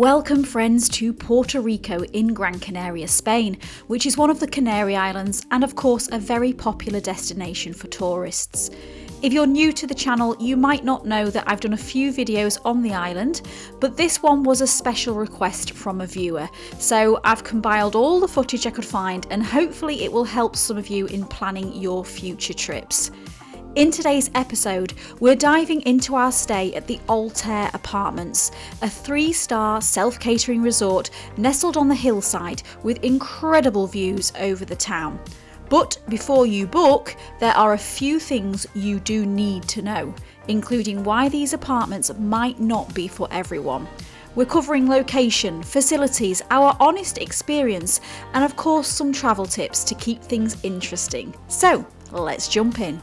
Welcome friends to Puerto Rico in Gran Canaria, Spain, which is one of the Canary Islands and of course a very popular destination for tourists. If you're new to the channel, you might not know that I've done a few videos on the island, but this one was a special request from a viewer. So I've compiled all the footage I could find and hopefully it will help some of you in planning your future trips. In today's episode, we're diving into our stay at the Altair Apartments, a 3-star self-catering resort nestled on the hillside with incredible views over the town. But before you book, there are a few things you do need to know, including why these apartments might not be for everyone. We're covering location, facilities, our honest experience, and of course some travel tips to keep things interesting. So, let's jump in.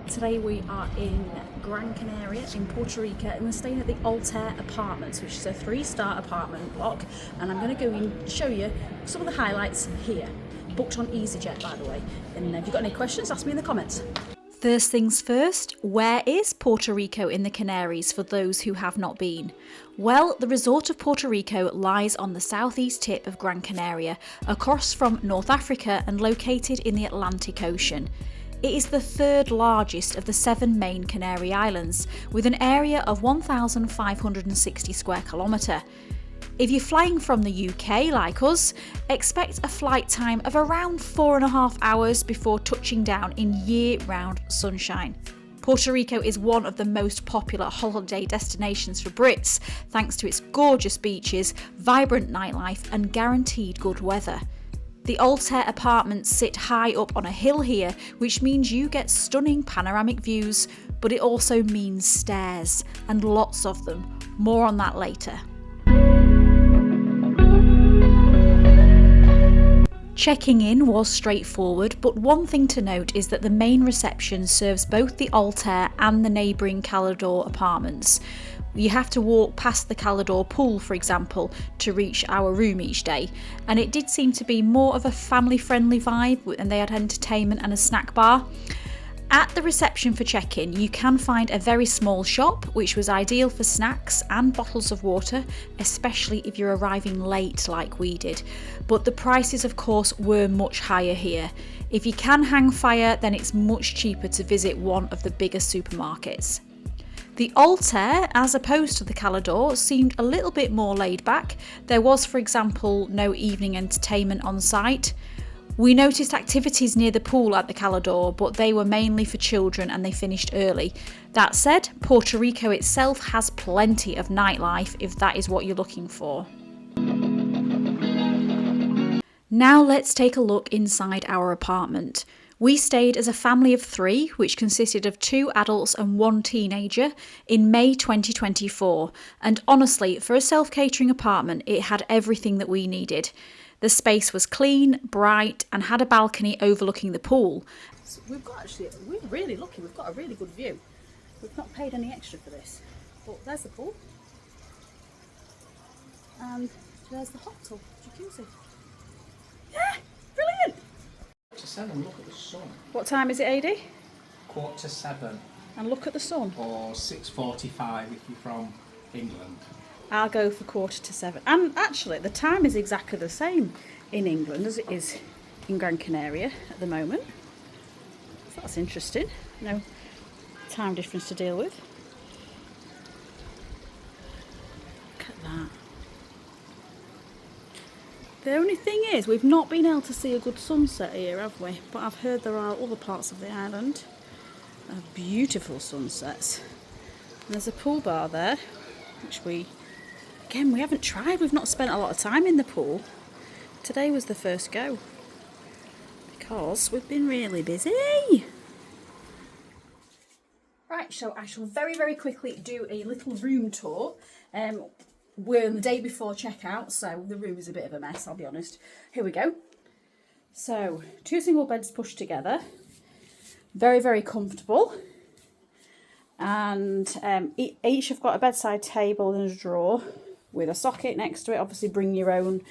Today we are in Gran Canaria in Puerto Rico and we're staying at the Altair Apartments, which is a 3-star apartment block, and I'm going to go and show you some of the highlights here. Booked on EasyJet, by the way, and if you've got any questions, ask me in the comments. First things first, where is Puerto Rico in the Canaries for those who have not been? Well, the resort of Puerto Rico lies on the southeast tip of Gran Canaria, across from North Africa and located in the Atlantic Ocean. It is the third largest of the 7 main Canary Islands, with an area of 1,560 square kilometre. If you're flying from the UK like us, expect a flight time of around 4.5 hours before touching down in year-round sunshine. Puerto Rico is one of the most popular holiday destinations for Brits, thanks to its gorgeous beaches, vibrant nightlife and guaranteed good weather. The Altair Apartments sit high up on a hill here, which means you get stunning panoramic views, but it also means stairs, and lots of them. More on that later. Checking in was straightforward, but one thing to note is that the main reception serves both the Altair and the neighbouring Cala Apartments. You have to walk past the Cala pool, for example, to reach our room each day, and it did seem to be more of a family-friendly vibe, and they had entertainment and a snack bar. At the reception for check-in, you can find a very small shop, which was ideal for snacks and bottles of water, especially if you're arriving late like we did. But the prices, of course, were much higher here. If you can hang fire, then it's much cheaper to visit one of the bigger supermarkets. The Altair, as opposed to the Cala, seemed a little bit more laid back. There was, for example, no evening entertainment on site. We noticed activities near the pool at the Cala, but they were mainly for children and they finished early. That said, Puerto Rico itself has plenty of nightlife if that is what you're looking for. Now let's take a look inside our apartment. We stayed as a family of 3, which consisted of 2 adults and 1 teenager, in May 2024. And honestly, for a self-catering apartment, it had everything that we needed. The space was clean, bright, and had a balcony overlooking the pool. So we're really lucky. We've got a really good view. We've not paid any extra for this. But there's the pool. And there's the hot tub, jacuzzi. Yeah, brilliant. To 7, look at the sun. What time is it, AD? 6:45. And look at the sun. Or 6:45 if you're from England. I'll go for 6:45. And actually, the time is exactly the same in England as it is in Gran Canaria at the moment. So that's interesting. No time difference to deal with. Look at that. The only thing is, we've not been able to see a good sunset here, have we? But I've heard there are other parts of the island that have beautiful sunsets. And there's a pool bar there, which we haven't tried. We've not spent a lot of time in the pool. Today was the first go, because we've been really busy. Right, so I shall very, very quickly do a little room tour. We're on the day before checkout, so the room is a bit of a mess, I'll be honest. Here we go. So, 2 single beds pushed together. Very, very comfortable. And each have got a bedside table and a drawer with a socket next to it. Obviously bring your own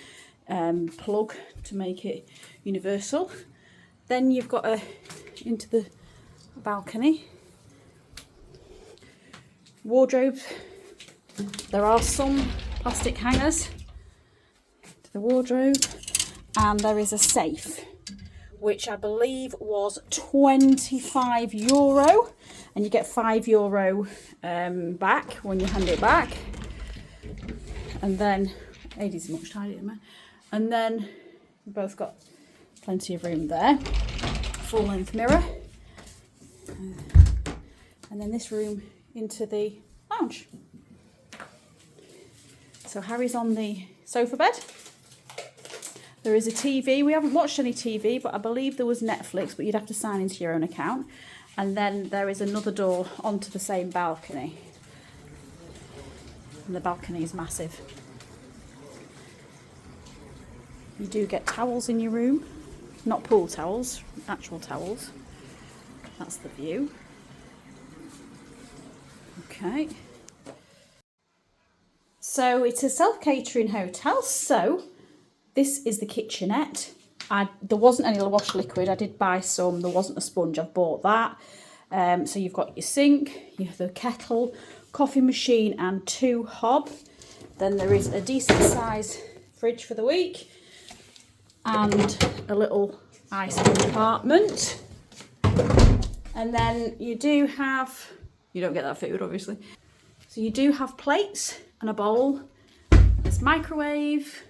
plug to make it universal. Then you've got into the balcony. Wardrobes. There are some plastic hangers to the wardrobe, and there is a safe, which I believe was €25, and you get €5 back when you hand it back. And then Adie's much tidier than mine. And then we've both got plenty of room there. Full length mirror. And then this room into the lounge. So Harry's on the sofa bed. There is a TV. We haven't watched any TV, but I believe there was Netflix, but you'd have to sign into your own account. And then there is another door onto the same balcony. And the balcony is massive. You do get towels in your room. Not pool towels, actual towels. That's the view. Okay. So it's a self-catering hotel. So this is the kitchenette. There wasn't any wash liquid. I did buy some. There wasn't a sponge. I've bought that. So you've got your sink, you have the kettle, coffee machine and 2 hob. Then there is a decent size fridge for the week and a little ice compartment. And then you do have, you don't get that food obviously. So you do have plates and a bowl. There's microwave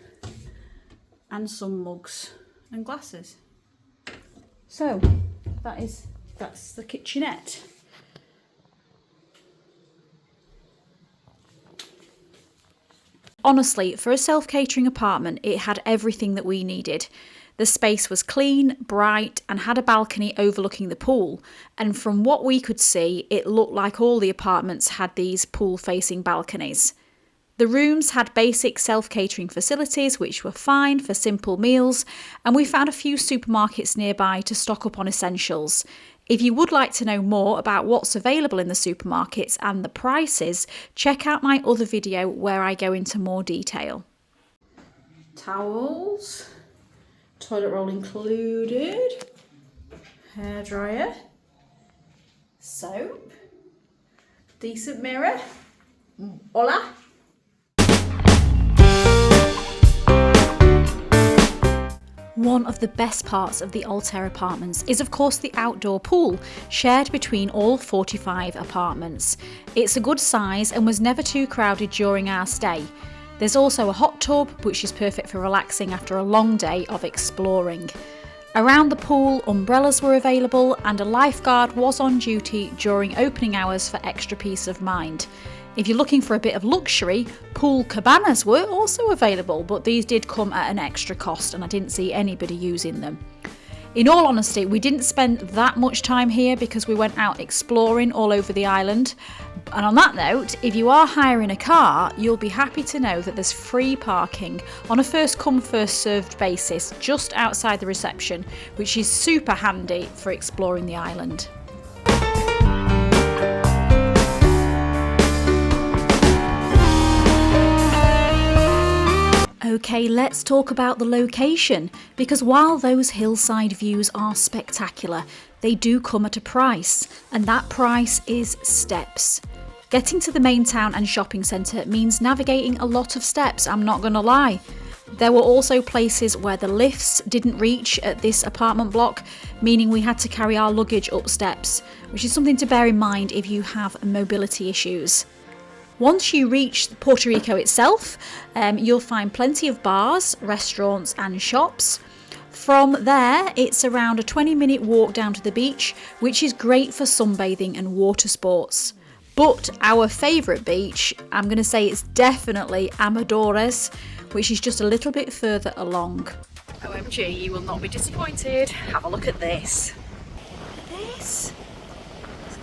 and some mugs and glasses. So that's the kitchenette. Honestly, for a self-catering apartment, it had everything that we needed. The space was clean, bright, and had a balcony overlooking the pool. And from what we could see, it looked like all the apartments had these pool-facing balconies. The rooms had basic self-catering facilities, which were fine for simple meals, and we found a few supermarkets nearby to stock up on essentials. If you would like to know more about what's available in the supermarkets and the prices, check out my other video where I go into more detail. Towels, toilet roll included, hairdryer, soap, decent mirror, hola. One of the best parts of the Altair Apartments is of course the outdoor pool, shared between all 45 apartments. It's a good size and was never too crowded during our stay. There's also a hot tub, which is perfect for relaxing after a long day of exploring. Around the pool, umbrellas were available and a lifeguard was on duty during opening hours for extra peace of mind. If you're looking for a bit of luxury, pool cabanas were also available, but these did come at an extra cost and I didn't see anybody using them. In all honesty, we didn't spend that much time here because we went out exploring all over the island. And on that note, if you are hiring a car, you'll be happy to know that there's free parking on a first come first served basis just outside the reception, which is super handy for exploring the island. Okay, let's talk about the location, because while those hillside views are spectacular, they do come at a price, and that price is steps. Getting to the main town and shopping centre means navigating a lot of steps, I'm not gonna lie. There were also places where the lifts didn't reach at this apartment block, meaning we had to carry our luggage up steps, which is something to bear in mind if you have mobility issues. Once you reach Puerto Rico itself, you'll find plenty of bars, restaurants and shops. From there, it's around a 20-minute walk down to the beach, which is great for sunbathing and water sports. But our favourite beach, I'm going to say it's definitely Amadores, which is just a little bit further along. OMG, you will not be disappointed. Have a look at this. Look at this.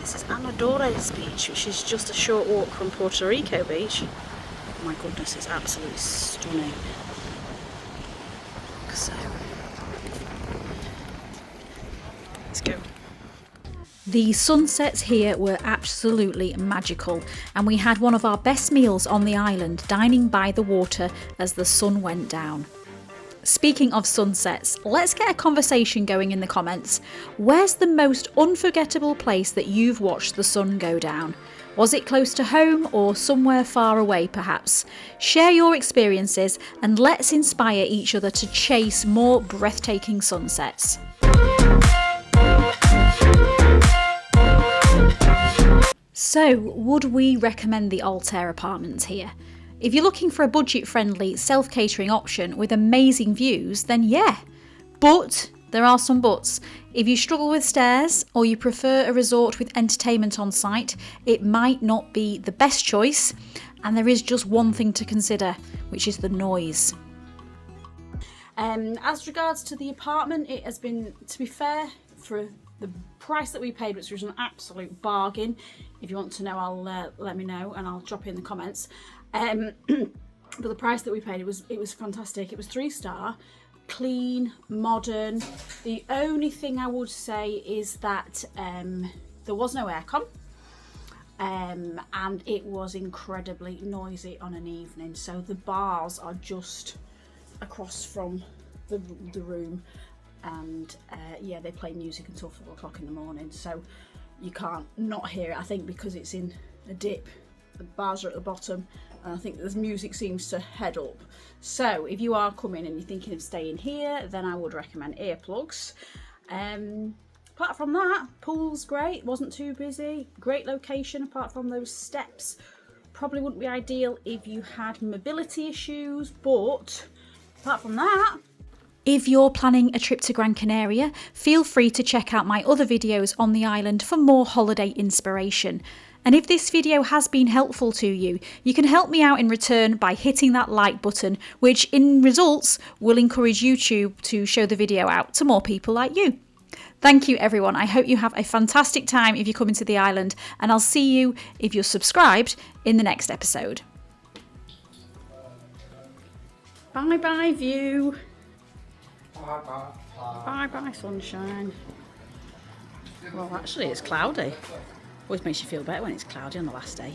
This is Amadores Beach, which is just a short walk from Puerto Rico Beach. Oh my goodness, it's absolutely stunning. So, let's go. The sunsets here were absolutely magical, and we had one of our best meals on the island, dining by the water as the sun went down. Speaking of sunsets, let's get a conversation going in the comments. Where's the most unforgettable place that you've watched the sun go down? Was it close to home or somewhere far away perhaps? Share your experiences and let's inspire each other to chase more breathtaking sunsets. So, would we recommend the Altair Apartments here? If you're looking for a budget-friendly self-catering option with amazing views, then yeah. But there are some buts. If you struggle with stairs or you prefer a resort with entertainment on site, it might not be the best choice. And there is just one thing to consider, which is the noise. As regards to the apartment, it has been, to be fair, for the price that we paid, which was an absolute bargain. If you want to know, I'll let me know and I'll drop it in the comments. But the price that we paid, it was fantastic. It was 3-star, clean, modern. The only thing I would say is that there was no aircon, and it was incredibly noisy on an evening. So the bars are just across from the room, and yeah, they play music until 4 o'clock in the morning. So you can't not hear it. I think because it's in a dip, the bars are at the bottom, and I think the music seems to head up. So if you are coming and you're thinking of staying here, then I would recommend earplugs. Apart from that, pool's great, wasn't too busy, great location apart from those steps. Probably wouldn't be ideal if you had mobility issues, but apart from that. If you're planning a trip to Gran Canaria, feel free to check out my other videos on the island for more holiday inspiration. And if this video has been helpful to you, you can help me out in return by hitting that like button, which in results will encourage YouTube to show the video out to more people like you. Thank you everyone. I hope you have a fantastic time if you come into the island, and I'll see you, if you're subscribed, in the next episode. Bye bye view. Bye bye. Bye bye sunshine. Well, actually it's cloudy. Always makes you feel better when it's cloudy on the last day.